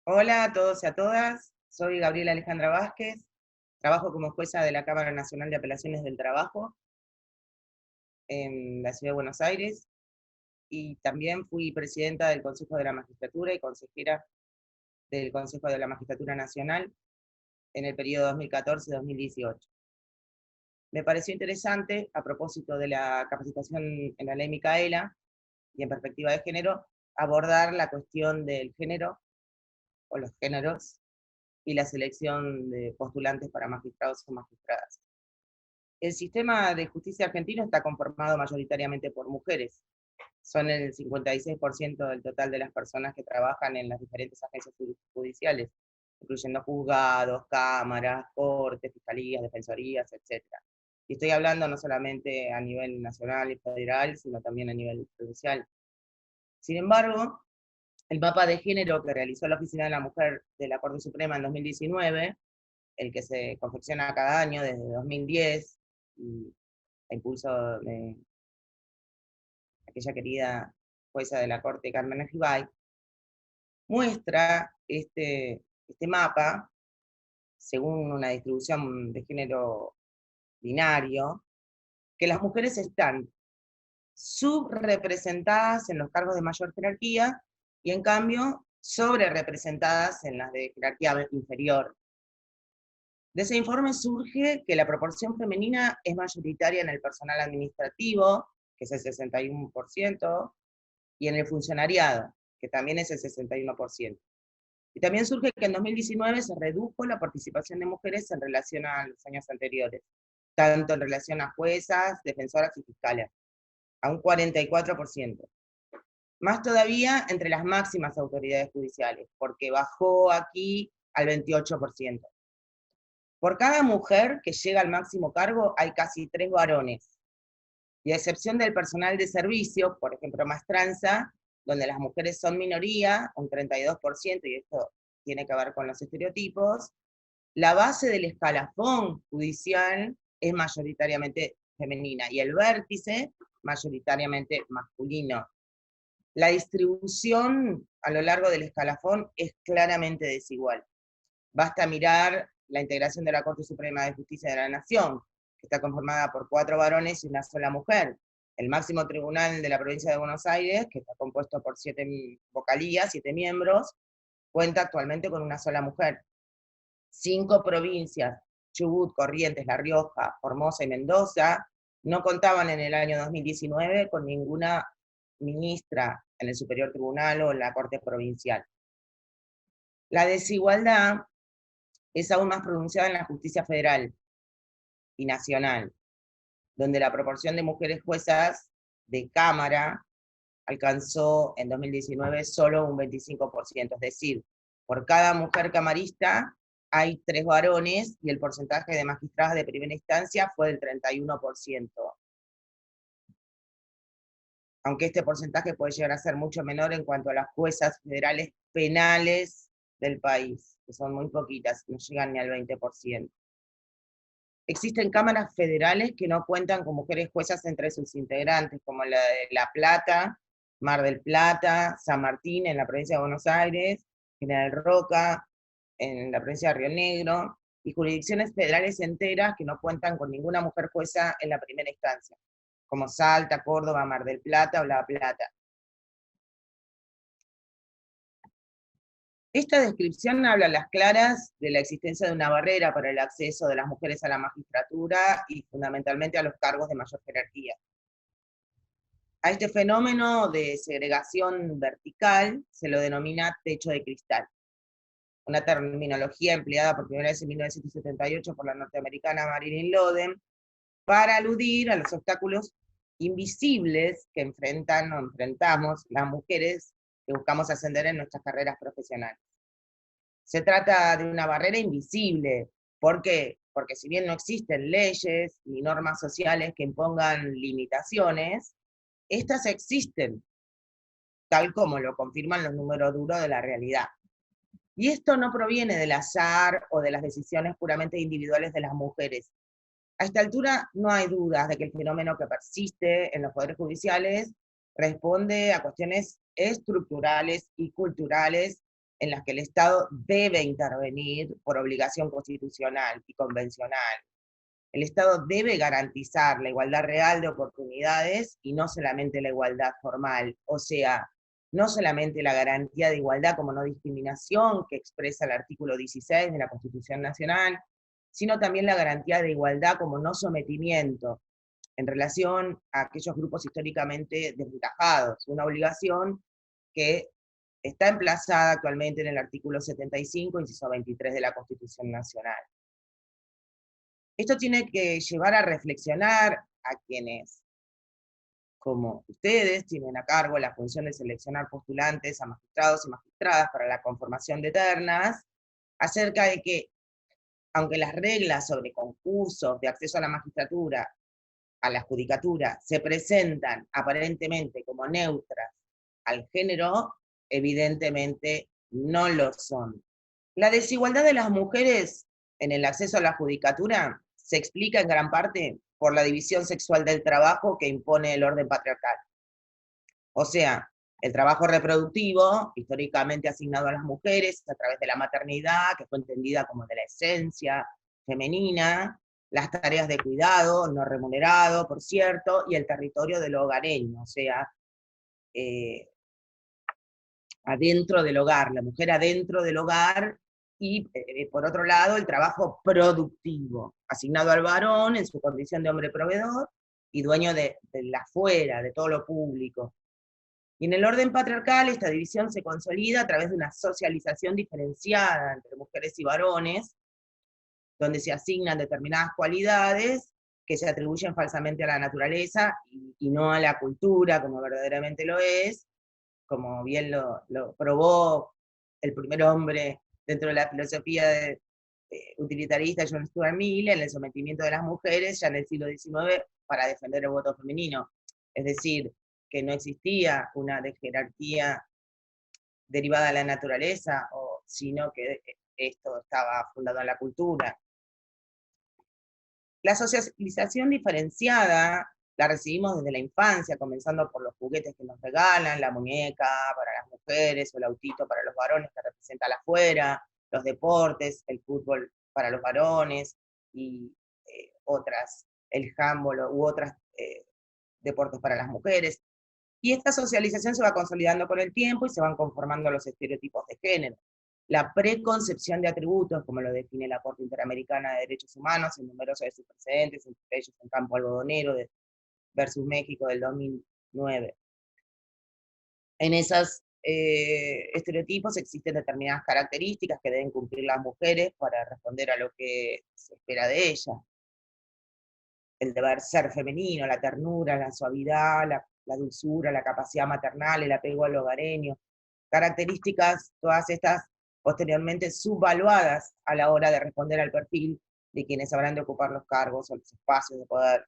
Hola a todos y a todas, soy Gabriela Alejandra Vázquez, trabajo como jueza de la Cámara Nacional de Apelaciones del Trabajo en la Ciudad de Buenos Aires y también fui presidenta del Consejo de la Magistratura y consejera del Consejo de la Magistratura Nacional en el periodo 2014-2018. Me pareció interesante, a propósito de la capacitación en la ley Micaela y en perspectiva de género, abordar la cuestión del género o los géneros y la selección de postulantes para magistrados o magistradas. El sistema de justicia argentino está conformado mayoritariamente por mujeres. Son el 56% del total de las personas que trabajan en las diferentes agencias judiciales, incluyendo juzgados, cámaras, cortes, fiscalías, defensorías, etc. Y estoy hablando no solamente a nivel nacional y federal, sino también a nivel provincial. Sin embargo, el mapa de género que realizó la Oficina de la Mujer de la Corte Suprema en 2019, el que se confecciona cada año desde 2010, y a impulso de aquella querida jueza de la Corte, Carmen Ajibay, muestra este mapa, según una distribución de género binario, que las mujeres están subrepresentadas en los cargos de mayor jerarquía y en cambio sobrerepresentadas en las de jerarquía inferior. De ese informe surge que la proporción femenina es mayoritaria en el personal administrativo, que es el 61%, y en el funcionariado, que también es el 61%. Y también surge que en 2019 se redujo la participación de mujeres en relación a los años anteriores, tanto en relación a juezas, defensoras y fiscales, a un 44%. Más todavía entre las máximas autoridades judiciales, porque bajó aquí al 28%. Por cada mujer que llega al máximo cargo hay casi 3 varones, y a excepción del personal de servicio, por ejemplo, maestranza, donde las mujeres son minoría, un 32%, y esto tiene que ver con los estereotipos, la base del escalafón judicial es mayoritariamente femenina, y el vértice mayoritariamente masculino. La distribución a lo largo del escalafón es claramente desigual. Basta mirar la integración de la Corte Suprema de Justicia de la Nación, que está conformada por 4 varones y una sola mujer. El máximo tribunal de la provincia de Buenos Aires, que está compuesto por 7 vocalías, 7 miembros, cuenta actualmente con una sola mujer. 5 provincias, Chubut, Corrientes, La Rioja, Formosa y Mendoza, no contaban en el año 2019 con ninguna ministra en el Superior Tribunal o en la Corte Provincial. La desigualdad es aún más pronunciada en la justicia federal y nacional, donde la proporción de mujeres juezas de Cámara alcanzó en 2019 solo un 25%, es decir, por cada mujer camarista hay 3 varones y el porcentaje de magistradas de primera instancia fue del 31%. Aunque este porcentaje puede llegar a ser mucho menor en cuanto a las juezas federales penales del país, que son muy poquitas, no llegan ni al 20%. Existen cámaras federales que no cuentan con mujeres juezas entre sus integrantes, como la de La Plata, Mar del Plata, San Martín en la provincia de Buenos Aires, General Roca en la provincia de Río Negro, y jurisdicciones federales enteras que no cuentan con ninguna mujer jueza en la primera instancia, como Salta, Córdoba, Mar del Plata o La Plata. Esta descripción habla a las claras de la existencia de una barrera para el acceso de las mujeres a la magistratura y fundamentalmente a los cargos de mayor jerarquía. A este fenómeno de segregación vertical se lo denomina techo de cristal, una terminología empleada por primera vez en 1978 por la norteamericana Marilyn Loden para aludir a los obstáculos invisibles que enfrentamos las mujeres que buscamos ascender en nuestras carreras profesionales. Se trata de una barrera invisible. ¿Por qué? Porque si bien no existen leyes ni normas sociales que impongan limitaciones, estas existen, tal como lo confirman los números duros de la realidad. Y esto no proviene del azar o de las decisiones puramente individuales de las mujeres. A esta altura no hay dudas de que el fenómeno que persiste en los poderes judiciales responde a cuestiones estructurales y culturales en las que el Estado debe intervenir por obligación constitucional y convencional. El Estado debe garantizar la igualdad real de oportunidades y no solamente la igualdad formal, o sea, no solamente la garantía de igualdad como no discriminación que expresa el artículo 16 de la Constitución Nacional, sino también la garantía de igualdad como no sometimiento en relación a aquellos grupos históricamente desventajados, una obligación que está emplazada actualmente en el artículo 75, inciso 23 de la Constitución Nacional. Esto tiene que llevar a reflexionar a quienes, como ustedes, tienen a cargo la función de seleccionar postulantes a magistrados y magistradas para la conformación de ternas, acerca de que, aunque las reglas sobre concursos de acceso a la magistratura, a la judicatura, se presentan aparentemente como neutras al género, evidentemente no lo son. La desigualdad de las mujeres en el acceso a la judicatura se explica en gran parte por la división sexual del trabajo que impone el orden patriarcal. O sea, el trabajo reproductivo, históricamente asignado a las mujeres a través de la maternidad, que fue entendida como de la esencia femenina, las tareas de cuidado, no remunerado, por cierto, y el territorio del hogareño, o sea, adentro del hogar, la mujer adentro del hogar, y por otro lado el trabajo productivo, asignado al varón en su condición de hombre proveedor y dueño de la afuera, de todo lo público. Y en el orden patriarcal esta división se consolida a través de una socialización diferenciada entre mujeres y varones, donde se asignan determinadas cualidades que se atribuyen falsamente a la naturaleza y no a la cultura como verdaderamente lo es, como bien lo probó el primer hombre dentro de la filosofía utilitarista John Stuart Mill, en el sometimiento de las mujeres ya en el siglo XIX para defender el voto femenino. Es decir, que no existía una jerarquía derivada de la naturaleza, sino que esto estaba fundado en la cultura. La socialización diferenciada la recibimos desde la infancia, comenzando por los juguetes que nos regalan, la muñeca para las mujeres o el autito para los varones que representa la afuera, los deportes, el fútbol para los varones y otras, el handball u otros deportes para las mujeres. Y esta socialización se va consolidando con el tiempo y se van conformando los estereotipos de género. La preconcepción de atributos, como lo define la Corte Interamericana de Derechos Humanos en numerosos de sus precedentes, entre ellos en Campo Algodonero versus México del 2009. En esos estereotipos existen determinadas características que deben cumplir las mujeres para responder a lo que se espera de ellas. El deber ser femenino, la ternura, la suavidad, la dulzura, la capacidad maternal, el apego al hogareño, características, todas estas posteriormente subvaluadas a la hora de responder al perfil de quienes habrán de ocupar los cargos o los espacios de poder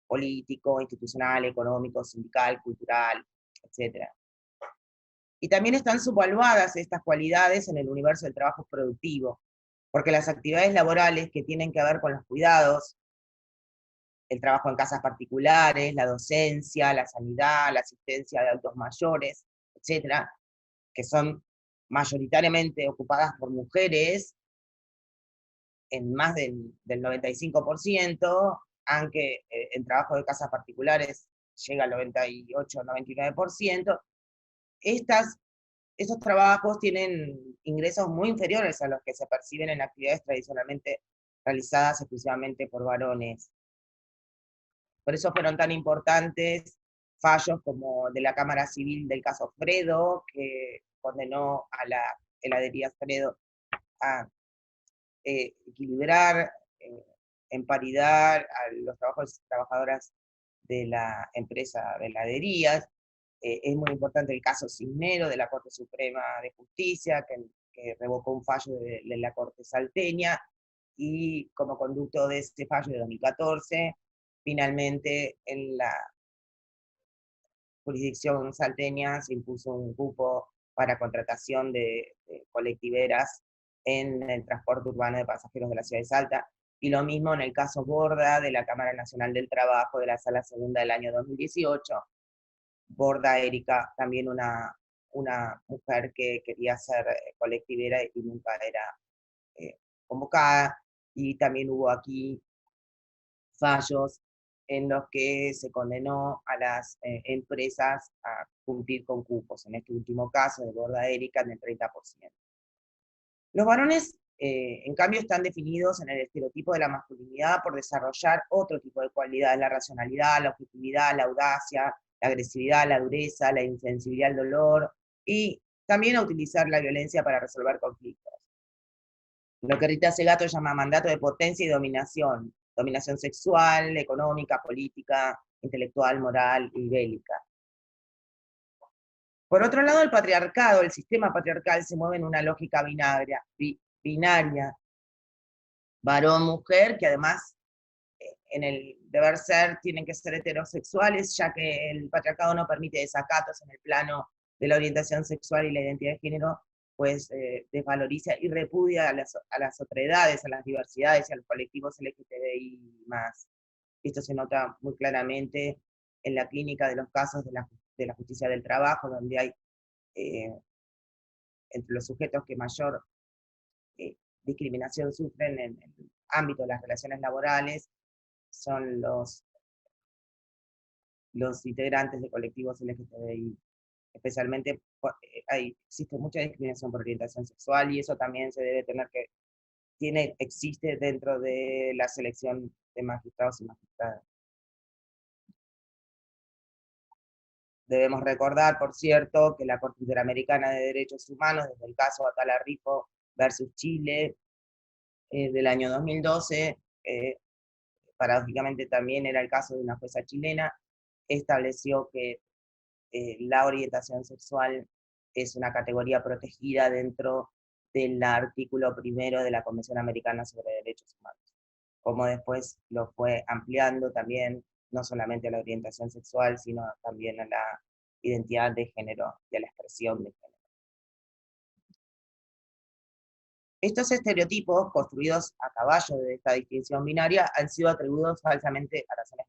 político, institucional, económico, sindical, cultural, etc. Y también están subvaluadas estas cualidades en el universo del trabajo productivo, porque las actividades laborales que tienen que ver con los cuidados, el trabajo en casas particulares, la docencia, la sanidad, la asistencia de adultos mayores, etcétera, que son mayoritariamente ocupadas por mujeres, en más del 95%, aunque el trabajo de casas particulares llega al 98 o 99%, estos trabajos tienen ingresos muy inferiores a los que se perciben en actividades tradicionalmente realizadas exclusivamente por varones. Por eso fueron tan importantes fallos como de la Cámara Civil del caso Fredo, que condenó a la heladería Fredo a equilibrar en paridad a los trabajadores y trabajadoras de la empresa de heladerías. Es muy importante el caso Cisnero de la Corte Suprema de Justicia, que revocó un fallo de la Corte salteña, y como conducto de este fallo de 2014, finalmente en la jurisdicción salteña se impuso un cupo para contratación de colectiveras en el transporte urbano de pasajeros de la ciudad de Salta, y lo mismo en el caso Borda de la Cámara Nacional del Trabajo de la Sala Segunda del año 2018. Borda Erika, también una una mujer que quería ser colectivera y nunca era convocada, y también hubo aquí fallos en los que se condenó a las empresas a cumplir con cupos, en este último caso de Borda Erika del 30%. Los varones, en cambio, están definidos en el estereotipo de la masculinidad por desarrollar otro tipo de cualidades: la racionalidad, la objetividad, la audacia, la agresividad, la dureza, la insensibilidad al dolor, y también a utilizar la violencia para resolver conflictos. Lo que Rita Segato llama mandato de potencia y dominación sexual, económica, política, intelectual, moral y bélica. Por otro lado, el patriarcado, el sistema patriarcal, se mueve en una lógica binaria, varón-mujer, que además en el deber ser tienen que ser heterosexuales, ya que el patriarcado no permite desacatos en el plano de la orientación sexual y la identidad de género, pues desvaloriza y repudia a las otredades, a las diversidades y a los colectivos LGTBI+. Esto se nota muy claramente en la clínica de los casos de la justicia del trabajo, donde hay entre los sujetos que mayor discriminación sufren en el ámbito de las relaciones laborales son los integrantes de colectivos LGTBI. Especialmente existe mucha discriminación por orientación sexual, y eso también se debe existe dentro de la selección de magistrados y magistradas. Debemos recordar, por cierto, que la Corte Interamericana de Derechos Humanos, desde el caso Atala Rifo versus Chile, del año 2012, paradójicamente también era el caso de una jueza chilena, estableció que la orientación sexual es una categoría protegida dentro del artículo 1 de la Convención Americana sobre Derechos Humanos, como después lo fue ampliando también, no solamente a la orientación sexual, sino también a la identidad de género y a la expresión de género. Estos estereotipos, construidos a caballo de esta distinción binaria, han sido atribuidos falsamente a razones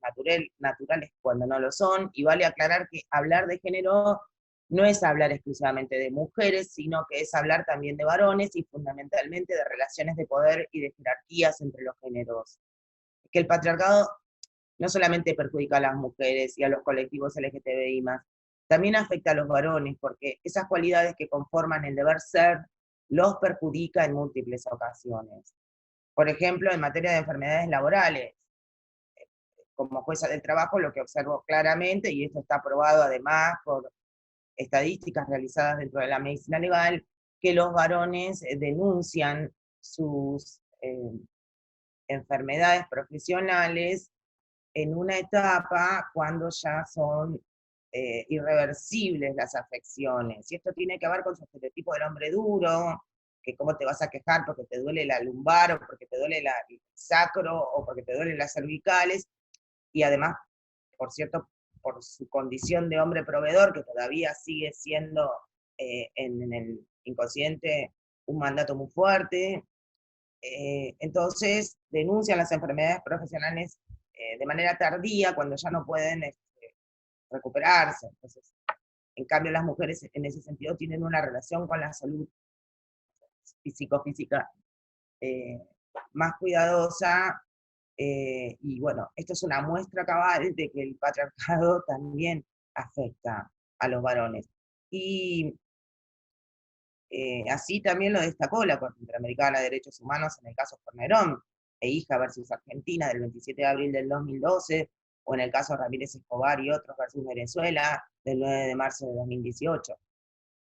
naturales cuando no lo son, y vale aclarar que hablar de género no es hablar exclusivamente de mujeres, sino que es hablar también de varones y fundamentalmente de relaciones de poder y de jerarquías entre los géneros. Que el patriarcado no solamente perjudica a las mujeres y a los colectivos LGTBI+, también afecta a los varones, porque esas cualidades que conforman el deber ser los perjudica en múltiples ocasiones. Por ejemplo, en materia de enfermedades laborales, como jueza del trabajo, lo que observo claramente, y esto está probado además por estadísticas realizadas dentro de la medicina legal, que los varones denuncian sus enfermedades profesionales en una etapa cuando ya son irreversibles las afecciones. Y esto tiene que ver con su estereotipo del hombre duro, que cómo te vas a quejar porque te duele la lumbar, o porque te duele el sacro, o porque te duelen las cervicales, y además, por cierto, por su condición de hombre proveedor, que todavía sigue siendo en el inconsciente un mandato muy fuerte. Entonces denuncian las enfermedades profesionales de manera tardía, cuando ya no pueden recuperarse. Entonces, en cambio, las mujeres en ese sentido tienen una relación con la salud psicofísica más cuidadosa, y bueno, esto es una muestra cabal de que el patriarcado también afecta a los varones. Y así también lo destacó la Corte Interamericana de Derechos Humanos en el caso Fornerón e Hija versus Argentina del 27 de abril del 2012, o en el caso Ramírez Escobar y otros versus Venezuela del 9 de marzo de 2018,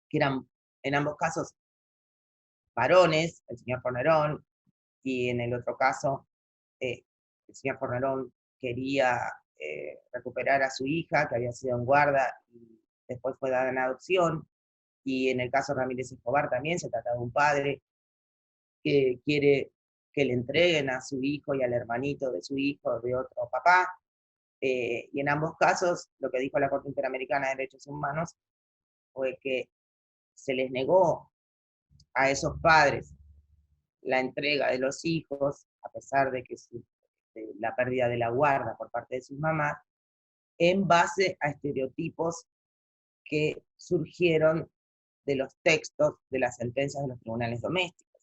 que eran en ambos casos varones, el señor Fornerón, y en el otro caso el señor Fornerón quería recuperar a su hija, que había sido en guarda y después fue dada en adopción, y en el caso Ramírez Escobar también se trata de un padre que quiere que le entreguen a su hijo y al hermanito de su hijo de otro papá, y en ambos casos lo que dijo la Corte Interamericana de Derechos Humanos fue que se les negó a esos padres la entrega de los hijos, a pesar de que de la pérdida de la guarda por parte de sus mamás, en base a estereotipos que surgieron de los textos de las sentencias de los tribunales domésticos,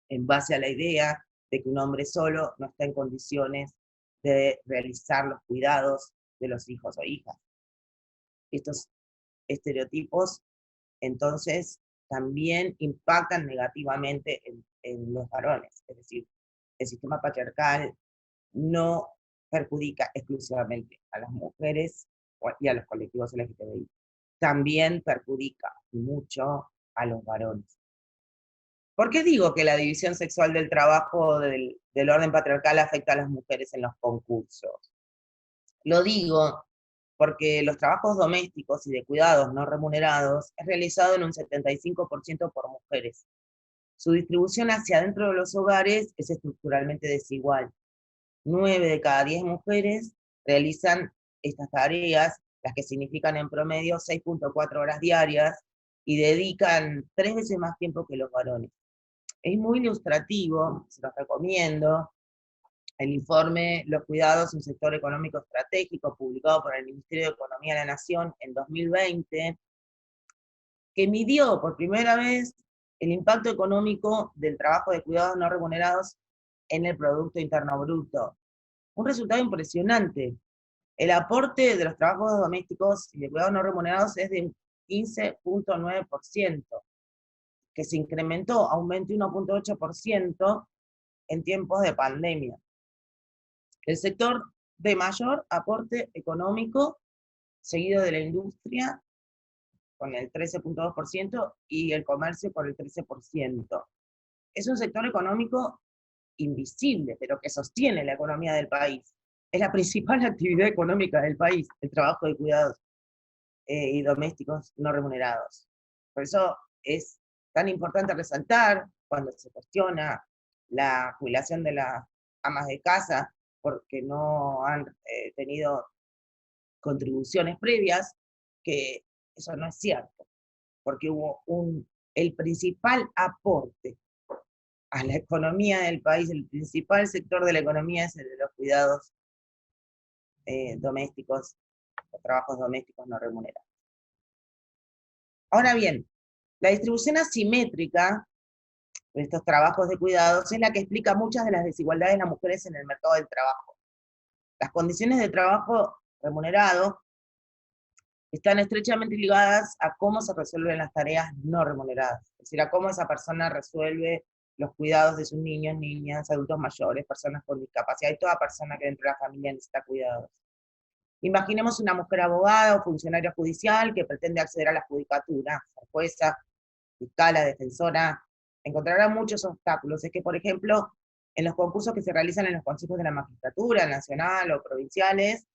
en base a la idea de que un hombre solo no está en condiciones de realizar los cuidados de los hijos o hijas. Estos estereotipos, entonces, también impactan negativamente en los varones. Es decir, el sistema patriarcal no perjudica exclusivamente a las mujeres y a los colectivos LGTBI. También perjudica mucho a los varones. ¿Por qué digo que la división sexual del trabajo del orden patriarcal afecta a las mujeres en los concursos? Lo digo porque los trabajos domésticos y de cuidados no remunerados es realizado en un 75% por mujeres. Su distribución hacia adentro de los hogares es estructuralmente desigual. 9 de cada 10 mujeres realizan estas tareas, las que significan en promedio 6.4 horas diarias, y dedican 3 veces más tiempo que los varones. Es muy ilustrativo, se los recomiendo, el informe Los cuidados, un sector económico estratégico, publicado por el Ministerio de Economía de la Nación en 2020, que midió por primera vez el impacto económico del trabajo de cuidados no remunerados en el Producto Interno Bruto. Un resultado impresionante. El aporte de los trabajos domésticos y de cuidados no remunerados es de 15.9%, que se incrementó a un 21.8% en tiempos de pandemia. El sector de mayor aporte económico, seguido de la industria, con el 13.2%, y el comercio por el 13%. Es un sector económico invisible, pero que sostiene la economía del país. Es la principal actividad económica del país, el trabajo de cuidados y domésticos no remunerados. Por eso es tan importante resaltar, cuando se cuestiona la jubilación de las amas de casa, porque no han tenido contribuciones previas, que eso no es cierto, porque hubo el principal aporte a la economía del país, el principal sector de la economía es el de los cuidados domésticos, o trabajos domésticos no remunerados. Ahora bien, la distribución asimétrica de estos trabajos de cuidados es la que explica muchas de las desigualdades de las mujeres en el mercado del trabajo. Las condiciones de trabajo remunerado están estrechamente ligadas a cómo se resuelven las tareas no remuneradas, es decir, a cómo esa persona resuelve los cuidados de sus niños, niñas, adultos mayores, personas con discapacidad y toda persona que dentro de la familia necesita cuidados. Imaginemos una mujer abogada o funcionaria judicial que pretende acceder a la judicatura, ser jueza, fiscala, defensora, encontrará muchos obstáculos. Es que, por ejemplo, en los concursos que se realizan en los consejos de la magistratura nacional o provinciales,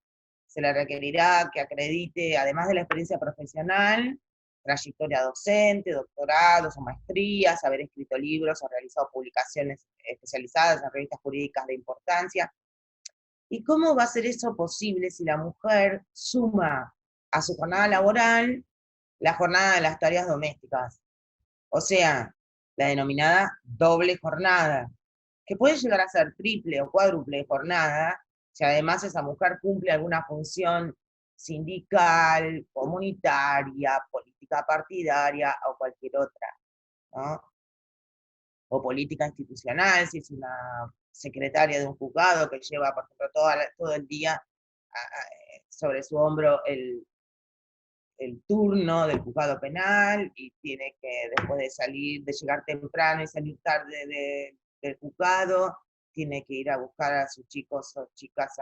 se le requerirá que acredite, además de la experiencia profesional, trayectoria docente, doctorados o maestrías, haber escrito libros o realizado publicaciones especializadas en revistas jurídicas de importancia. ¿Y cómo va a ser eso posible si la mujer suma a su jornada laboral la jornada de las tareas domésticas? O sea, la denominada doble jornada, que puede llegar a ser triple o cuádruple jornada, si además esa mujer cumple alguna función sindical, comunitaria, política partidaria o cualquier otra, ¿no? O política institucional, si es una secretaria de un juzgado que lleva, por ejemplo, todo el día sobre su hombro el turno del juzgado penal y tiene que, después de salir, de llegar temprano y salir tarde del juzgado, tiene que ir a buscar a sus chicos o chicas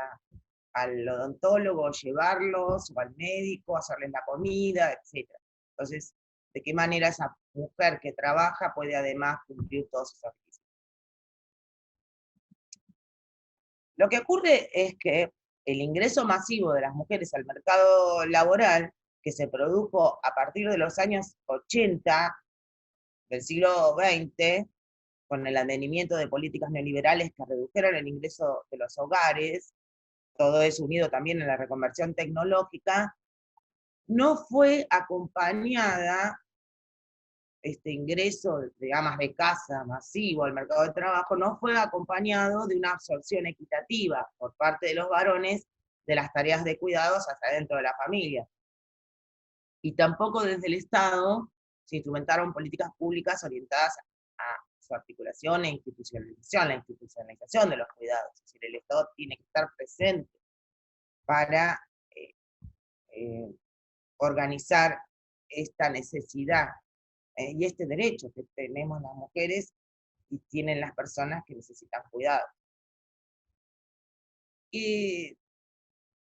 al odontólogo, llevarlos, o al médico, hacerles la comida, etc. Entonces, ¿de qué manera esa mujer que trabaja puede además cumplir todos esos requisitos? Lo que ocurre es que el ingreso masivo de las mujeres al mercado laboral, que se produjo a partir de los años 80 del siglo XX, con el advenimiento de políticas neoliberales que redujeron el ingreso de los hogares, todo eso unido también a la reconversión tecnológica, no fue acompañada, este ingreso de amas de casa masivo al mercado de trabajo, no fue acompañado de una absorción equitativa por parte de los varones de las tareas de cuidados hacia dentro de la familia. Y tampoco desde el Estado se instrumentaron políticas públicas orientadas a su articulación e institucionalización, la institucionalización de los cuidados. Es decir, el Estado tiene que estar presente para organizar esta necesidad y este derecho que tenemos las mujeres y tienen las personas que necesitan cuidado. Y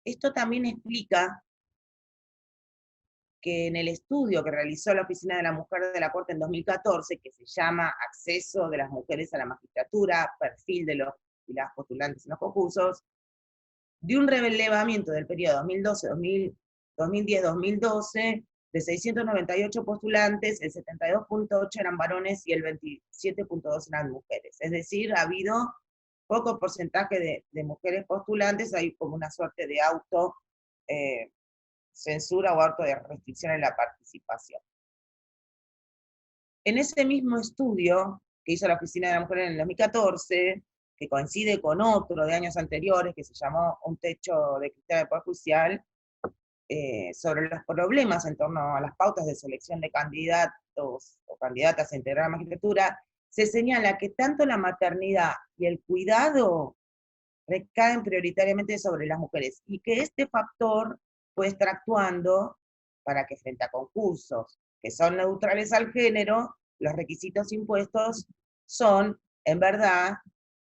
esto también explica que en el estudio que realizó la Oficina de la Mujer de la Corte en 2014, que se llama Acceso de las Mujeres a la Magistratura, perfil de los y las postulantes en los concursos, de un relevamiento del periodo 2010-2012, de 698 postulantes, el 72.8 eran varones y el 27.2 eran mujeres. Es decir, ha habido poco porcentaje de mujeres postulantes, hay como una suerte de auto censura o auto de restricción en la participación. En ese mismo estudio que hizo la Oficina de la Mujer en el 2014, que coincide con otro de años anteriores, que se llamó Un techo de cristal del Poder Judicial, sobre los problemas en torno a las pautas de selección de candidatos o candidatas a integrar la magistratura, se señala que tanto la maternidad y el cuidado recaen prioritariamente sobre las mujeres, y que este factor puede estar actuando para que frente a concursos que son neutrales al género, los requisitos impuestos son, en verdad,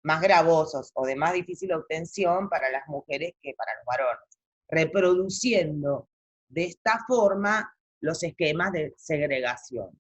más gravosos o de más difícil obtención para las mujeres que para los varones, reproduciendo de esta forma los esquemas de segregación.